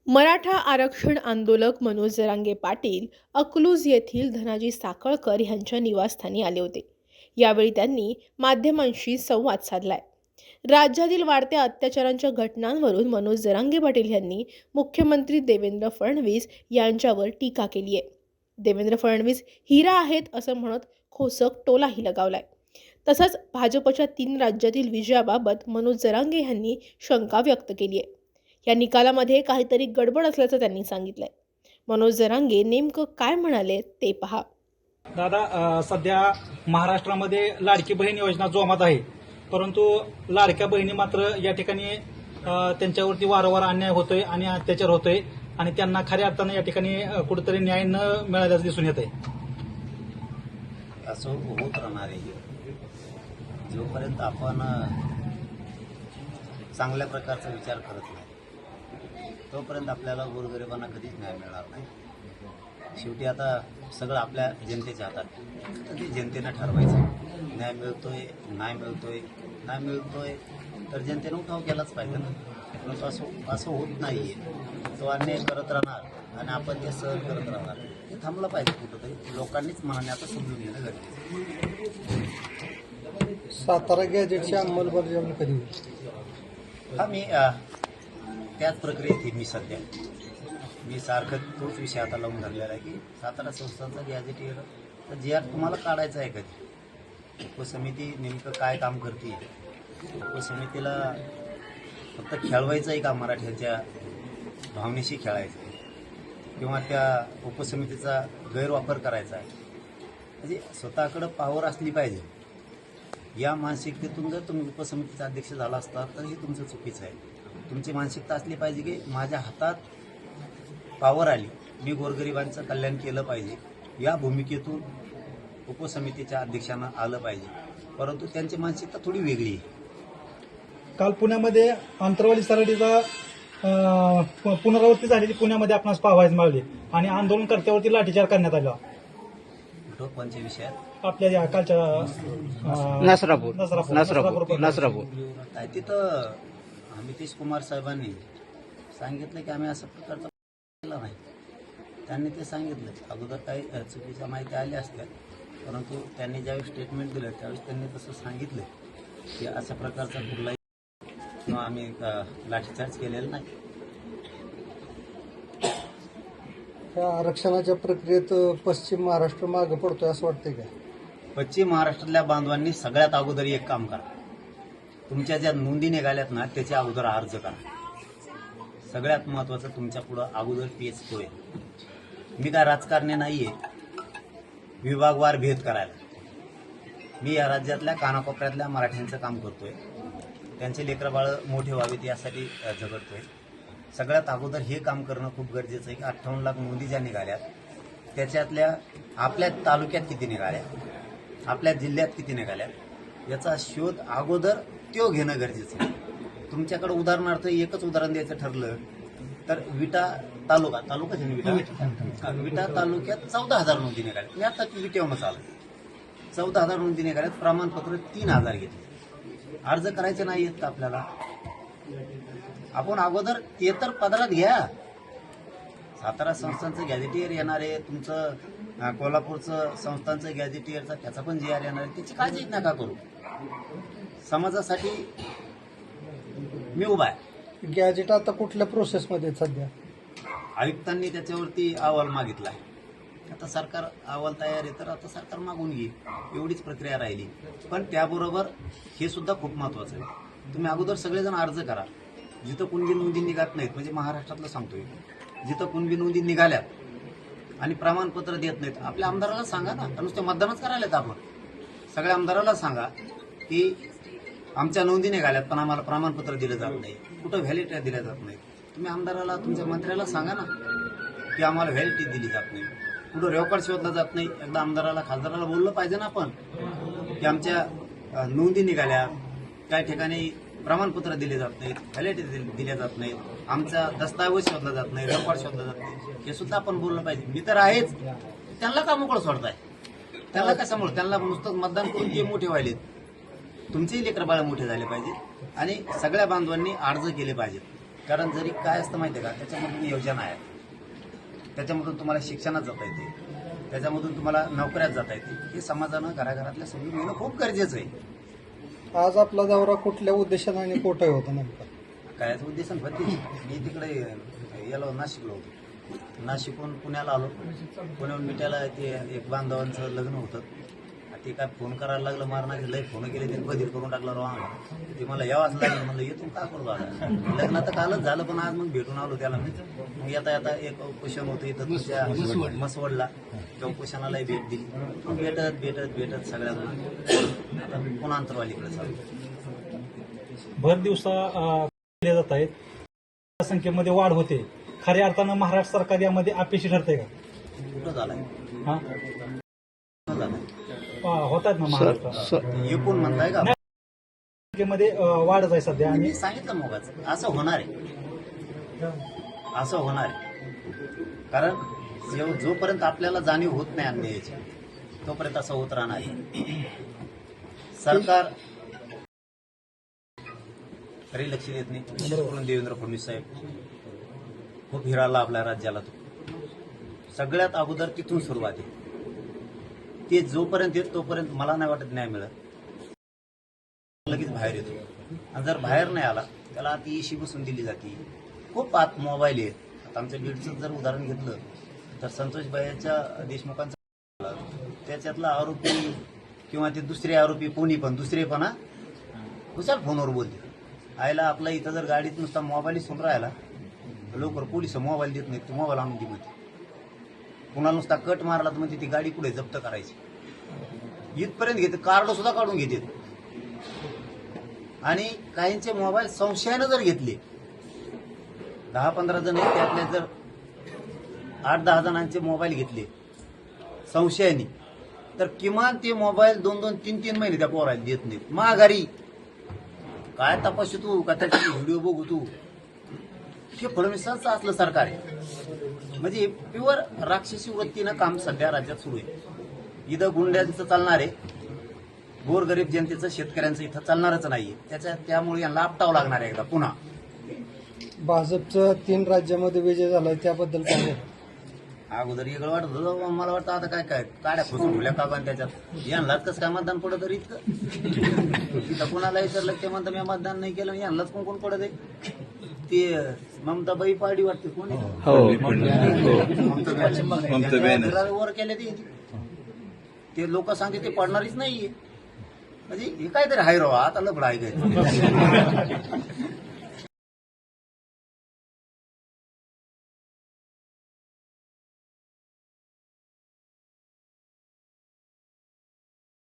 मराठा आरक्षण आंदोलक मनोज जरांगे पाटील अकलूज येथील धनाजी साखळकर यांच्या निवासस्थानी आले होते। यावेळी त्यांनी माध्यमांशी संवाद साधलाय। राज्यातील वाढत्या अत्याचारांच्या घटनांवरून मनोज जरांगे पाटील यांनी मुख्यमंत्री देवेंद्र फडणवीस यांच्यावर टीका केली आहे। देवेंद्र फडणवीस हिरा आहेत असं म्हणत खोसक टोलाही लगावलाय। तसंच भाजपच्या 3 राज्यातील विजयाबाबत मनोज जरांगे यांनी शंका व्यक्त केली आहे। या निकालामध्ये काहीतरी गडबड असल्याचं त्यांनी सांगितलंय। मनोज जरांगे नेमकं काय म्हणाले ते पहा। दादा, सध्या महाराष्ट्रामध्ये लाडकी बहीण योजना जोमात आहे, परंतु लाडक्या बहिणी मात्र या ठिकाणी त्यांच्यावरती वारंवार अन्याय होतोय आणि अत्याचार होतोय आणि त्यांना खऱ्या अर्थानं या ठिकाणी कुठेतरी न्याय न मिळाल्याचं दिसून येत आहे। असं होत राहणार आहे जोपर्यंत आपण चांगल्या प्रकारचा विचार करत नाही तोपर्यंत आपल्याला गोरगरिबांना कधीच न्याय मिळणार नाही। शेवटी आता सगळं आपल्या जनतेच्या हातात, तर ते जनतेनं ठरवायचं। न्याय मिळतोय नाही मिळतोय तर जनतेनं उठाव केलाच पाहिजे ना। परंतु असं होत नाही आहे। तो अन्याय करत राहणार आणि आपण ते सहन करत राहणार, हे थांबलं पाहिजे कुठंतरी। लोकांनीच मनाने आता समजून घेणं गरजेचं आहे। सातारा गॅजेटची अंमलबजावणी कधी होईल? हा, मी त्याच प्रक्रियेत मी सध्या सारखं तोच विषय आता लावून धरलेला आहे की सातारा संस्थांचा गॅजेट तर जे आर तुम्हाला काढायचं आहे कधी। उपसमिती नेमकं काय काम करते? उपसमितीला फक्त खेळवायचं आहे का? मराठ्यांच्या भावनेशी खेळायचं आहे किंवा त्या उपसमितीचा गैरवापर करायचा आहे? म्हणजे स्वतःकडं पॉवर असली पाहिजे। या मानसिकतेतून जर तुम्ही उपसमितीचा अध्यक्ष झाला असता तर हे तुमचं चुकीचं आहे। तुमची मानसिकता असली पाहिजे की माझ्या हातात पॉवर आली, मी गोरगरिबांचं कल्याण केलं पाहिजे, या भूमिकेतून उपसमितीच्या अध्यक्षांना आलं पाहिजे। परंतु त्यांची मानसिकता थोडी वेगळी आहे। काल पुण्यामध्ये आंतरवाली सराटीचा पुनरावृत्ती झालेली पुण्यामध्ये आपणास पाहायला मिळाली आणि आंदोलनकर्त्यावरती लाठीचार करण्यात आला। कोणत्या विषयात? आपल्या या कालच्या नसरापूर काय तिथं नितीश कुमार साहेबांनी सांगितलं की आम्ही असा प्रकारचा केला नाही। त्यांनी ते सांगितलं अगोदर काही चुकीच्या माहिती आल्या असत्या, परंतु त्यांनी ज्यावेळी स्टेटमेंट दिलं त्यावेळेस त्यांनी तसं सांगितलं की अशा प्रकारचा कुठलाही किंवा आम्ही लाठीचार्ज केलेला नाही। त्या आरक्षणाच्या प्रक्रियेत पश्चिम महाराष्ट्र मागे पडतोय असं वाटतंय का? पश्चिम महाराष्ट्रातल्या बांधवांनी सगळ्यात अगोदर एक काम करा, तुमच्या ज्या नोंदी निघाल्यात ना त्याच्या अगोदर अर्ज करा। सगळ्यात महत्वाचं तुमच्या पुढं अगोदर पेच तोय। मी काय राजकारणी नाहीये विभागवार भेद करायला। मी या राज्यातल्या कानाकोपऱ्यातल्या मराठ्यांचं काम करतोय, त्यांचे लेकरं बाळ मोठे व्हावेत यासाठी झगडतोय। सगळ्यात अगोदर हे काम करणं खूप गरजेचं आहे की 58 लाख नोंदी ज्या निघाल्यात त्याच्यातल्या आपल्या तालुक्यात किती निघाल्या, आपल्या जिल्ह्यात किती निघाल्यात याचा शोध अगोदर तो घेणं गरजेचं आहे। तुमच्याकडे उदाहरणार्थ एकच उदाहरण द्यायचं ठरलं तर विटा तालुक्यात 14,000 नोंदी निघाल्या। मी आता विटेवरच आलं, 14,000 नोंदी निघाल्यात, प्रमाणपत्र 3,000 घेतले। अर्ज करायचे नाही आहेत का आपल्याला? आपण अगोदर ते तर पदरात घ्या। सातारा संस्थांचं गॅझेटियर येणार आहे, तुमचं कोल्हापूरचं संस्थांचं गॅझेटियरचा त्याचा पण GR येणार आहे, त्याची काळजी नका करू। समाजासाठी मी उभा आहे। गॅजेट आता कुठल्या प्रोसेसमध्ये सध्या? आयुक्तांनी त्याच्यावरती अहवाल मागितला आहे। आता सरकार अहवाल तयार आहे तर आता सरकार मागून घेईल, एवढीच प्रक्रिया राहिली। पण त्याबरोबर हे सुद्धा खूप महत्वाचं आहे, तुम्ही अगोदर सगळेजण अर्ज करा। जिथं कुणबी नोंदी निघत नाहीत, म्हणजे महाराष्ट्रातलं सांगतोय, जिथं कुणबी नोंदी निघाल्यात आणि प्रमाणपत्र देत नाहीत, आपल्या आमदाराला सांगा ना। नुसते मतदानच करायला आपण सगळ्या आमदाराला सांगा की आमच्या नोंदी निघाल्यात पण आम्हाला प्रमाणपत्र दिलं जात नाही, कुठं व्हॅलिडिटी दिल्या जात नाही। तुम्ही आमदाराला तुमच्या मंत्र्याला सांगा ना की आम्हाला व्हॅलिडिटी दिली जात नाही, कुठं रेकॉर्ड शोधला जात नाही। एकदा आमदाराला खासदाराला बोललं पाहिजे ना आपण की आमच्या नोंदी निघाल्या, काही ठिकाणी प्रमाणपत्र दिले जात नाहीत, व्हॅलिडिटी दिल्या जात नाहीत, आमचा दस्तावेज शोधला जात नाही, रेकॉर्ड शोधला जात नाही, हे सुद्धा आपण बोललं पाहिजे। मी तर आहेच, त्यांना का मोकळं सोडताय? त्यांना कशामुळे? त्यांना नुसतं मतदान करून ते मोठे व्हायलेत। तुमचेही लेकरं बाळ मोठे झाले पाहिजे आणि सगळ्या बांधवांनी अर्ज केले पाहिजेत। कारण जरी काय असतं माहिती आहे का, त्याच्यामधून योजना आहे, त्याच्यामधून तुम्हाला शिक्षणात जाता येते, त्याच्यामधून तुम्हाला नोकऱ्यात जाता येते. हे समाजानं घराघरातल्या समजून घेणं खूप गरजेचं आहे. आज आपला दौरा कुठल्या उद्देशाने आणि कुठे होता नेमका? कायच उद्देश होती, मी तिकडे याला नाशिकला होतो, नाशिकहून पुण्याला आलो. पुण्याहून मिठाला ते एक बांधवांचं लग्न होतं. ते काय फोन करायला लागलं, मारणाचे लय फोन केले, त्यांनी बधीर करून टाकलं राव आम्हाला. ते मला यावाच लागलं, म्हणलं येतो का करू आता. लग्न तर कालच झालं, पण आज मग भेटून आलो त्याला. मग येता येता एक उपोषण होतं इथं तुमच्या मसवडला, त्या उपोषणालाही भेट दिली. मग भेटत भेटत भेटत सगळ्यांना आता पुन्हा अंतरवालीकडे चालू. भर दिवसा केले जात आहेत, संख्येमध्ये वाढ होते. खऱ्या अर्थानं महाराष्ट्र सरकार यामध्ये अपयशी ठरतंय का? कुठं झालाय, हा कुठं झालाय होत आहेत ना महाराष्ट्रात एकूण म्हणताय का? संख्येमध्ये वाढच आहे सध्या. आणि मी सांगितलं मोगाच असं होणार आहे, असं होणार आहे. कारण जोपर्यंत आपल्याला जाणीव होत नाही अन्यायाची, तोपर्यंत असं होत राहणार आहे. सरकार तरी लक्ष देत नाही. विशेष करून देवेंद्र फडणवीस साहेब खूप हिराला आपल्या राज्याला. तो सगळ्यात अगोदर तिथून सुरुवात आहे. ते जोपर्यंत येत तोपर्यंत मला नाही वाटत न्याय मिळत. लगेच बाहेर येतो, आणि जर बाहेर नाही आला त्याला ती इशी बसून दिली जाते. खूप आत मोबाईल आहेत. आता आमच्या बीडचं जर उदाहरण घेतलं तर संतोषबाईच्या देशमुखांचा त्याच्यातला आरोपी किंवा ते दुसरे आरोपी कोणी पण दुसरेपणा कुशाल फोनवर बोलते. आयला आपला इथं जर गाडीत नुसता मोबाईल सुन राहिला तर लवकर पोलिस मोबाईल देत नाहीत, मोबाईल आणून देत. कुणाला नुसता कट मारला तर म्हणजे ती गाडी पुढे जप्त करायची, इथपर्यंत घेते. कार्ड सुद्धा काढून घेते. आणि काहींचे मोबाईल संशयानं जर घेतले, 10-15 जण आहेत, त्यातले जर 8-10 जणांचे मोबाईल घेतले संशयाने, तर किमान ते मोबाईल 2-2, 3-3 महिने त्या पोराला देत नाहीत. माघारी काय तपासू तू, का त्याची व्हिडिओ बघू तू. हे फडणवीसांचं असलं सरकार आहे. म्हणजे प्युअर राक्षसी वृत्तीनं काम सध्या राज्यात सुरू आहे. इथं गुंड्यांचं चालणार आहे, गोरगरीब जनतेचं, शेतकऱ्यांचं इथं चालणारच नाहीये. त्यामुळे यांना आपटावं लागणार आहे एकदा पुन्हा. भाजपचं 3 राज्यामध्ये विजय झालाय, त्याबद्दल काय बोलू? अगोदर वेगळं वाटत होतं, मला वाटतं आता काय काय काड्या खोसून ठेवल्या का पण त्याच्यात. यांनाच कसं काय मतदान पडत तर इतकं. इथं कुणाला विचारलं ते म्हणतं मी मतदान नाही केलं, यांनाच कोण कोण पडत आहे. ते ममताबाई पाडी वाटते कोणी वर केले ते लोक सांगते ते पडणारच नाहीये. म्हणजे हे काहीतरी हाय राव, आता लफडा आहे काय.